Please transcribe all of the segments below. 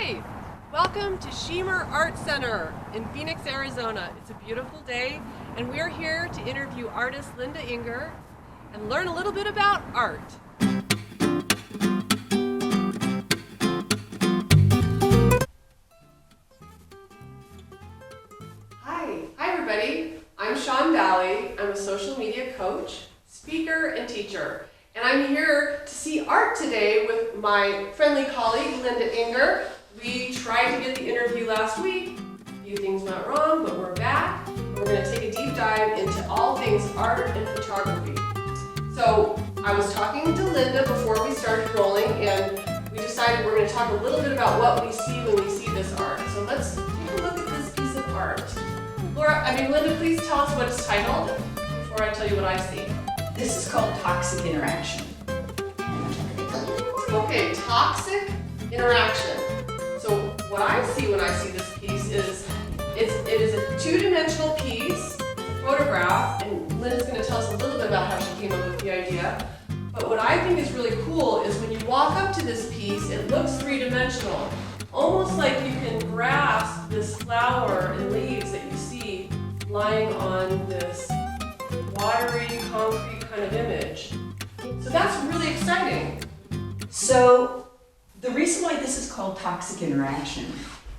Hi! Welcome to Shemer Art Center in Phoenix, Arizona. It's a beautiful day, and we're here to interview artist Linda Enger and learn a little bit about art. Hi everybody. I'm Shawn Valley. I'm a social media coach, speaker, and teacher. And I'm here to see art today with my friendly colleague, Linda Enger. We tried to get the interview last week. A few things went wrong, but we're back. We're going to take a deep dive into all things art and photography. So I was talking to Linda before we started rolling, and we decided we're going to talk a little bit about what we see when we see this art. So let's take a look at this piece of art. Linda, please tell us what it's titled before I tell you what I see. This is called toxic interaction. Okay, toxic interaction. So what I see when I see this piece is it is a two-dimensional piece, photograph, and Linda's going to tell us a little bit about how she came up with the idea. But what I think is really cool is when you walk up to this piece, it looks three-dimensional. Almost like you can grasp this flower and leaves that you see lying on this watery, concrete kind of image. So that's really exciting. So the reason why this is called toxic interaction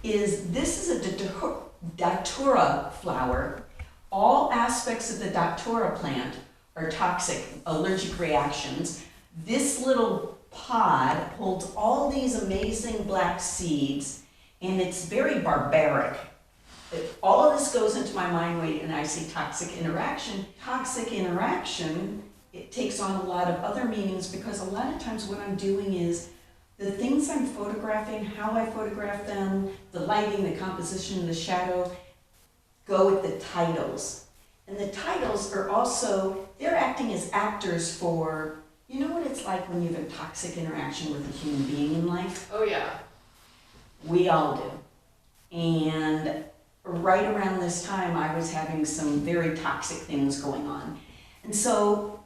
is this is a datura flower. All aspects of the datura plant are toxic, allergic reactions. This little pod holds all these amazing black seeds, and it's very barbaric. All of this goes into my mind when I see toxic interaction. Toxic interaction, it takes on a lot of other meanings because a lot of times what I'm doing is the things I'm photographing, how I photograph them, the lighting, the composition, the shadow, go with the titles. And the titles are also, they're acting as actors for, you know what it's like when you have a toxic interaction with a human being in life? Oh yeah. We all do. And right around this time, I was having some very toxic things going on. And so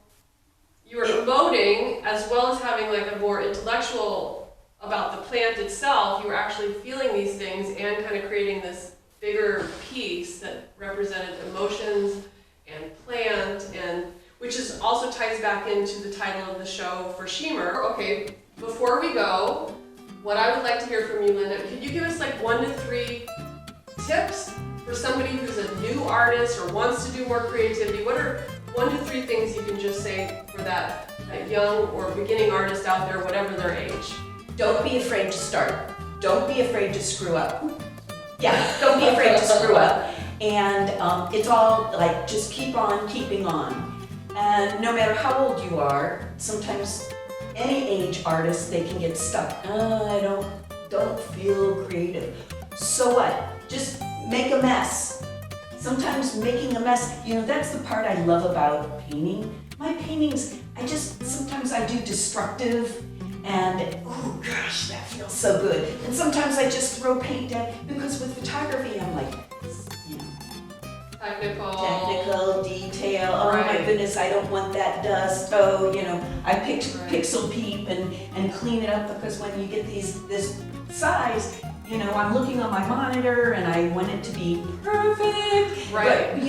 you were emoting as well as having like a more intellectual about the plant itself. You were actually feeling these things and kind of creating this bigger piece that represented emotions and plant, and which is also ties back into the title of the show for Shemer. Okay, before we go, what I would like to hear from you, Linda, could you give us like 1 to 3 tips for somebody who's a new artist or wants to do more creativity? What are 1 to 3 things you can just say for that young or beginning artist out there, whatever their age? don't be afraid to start. Don't be afraid to screw up. Yeah, don't be afraid to screw up. And it's all like just keep on keeping on. And no matter how old you are, sometimes any age artist, they can get stuck. I don't feel creative. So what? Just make a mess. Sometimes making a mess, that's the part I love about painting. My paintings, sometimes I do destructive and, oh gosh, that feels so good. And sometimes I just throw paint down because with photography, I'm like, technical detail. Oh my goodness, I don't want that dust. Oh, I pixel peep and clean it up because when you get this size, I'm looking on my monitor and I want it to be perfect. Right. But,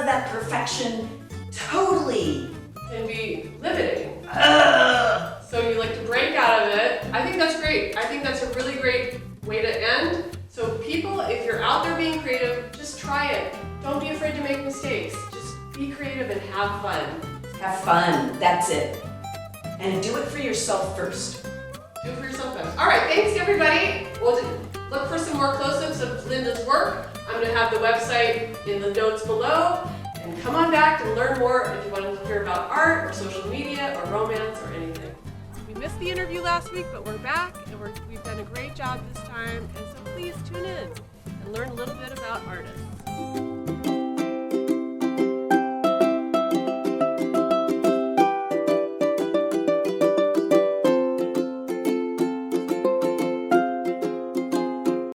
that perfection totally can be limiting. So you like to break out of it. I think that's great. I think that's a really great way to end. So people, if you're out there being creative, just try it. Don't be afraid to make mistakes. Just be creative and have fun. Have fun, that's it. And do it for yourself first. Do it for yourself first. All right, thanks everybody. We'll look for some more close-ups of Linda's work. I'm gonna have the website in the notes below. And come on back and learn more if you want to hear about art or social media or romance or anything. We missed the interview last week, but we're back and we've done a great job this time. And so please tune in and learn a little bit about artists.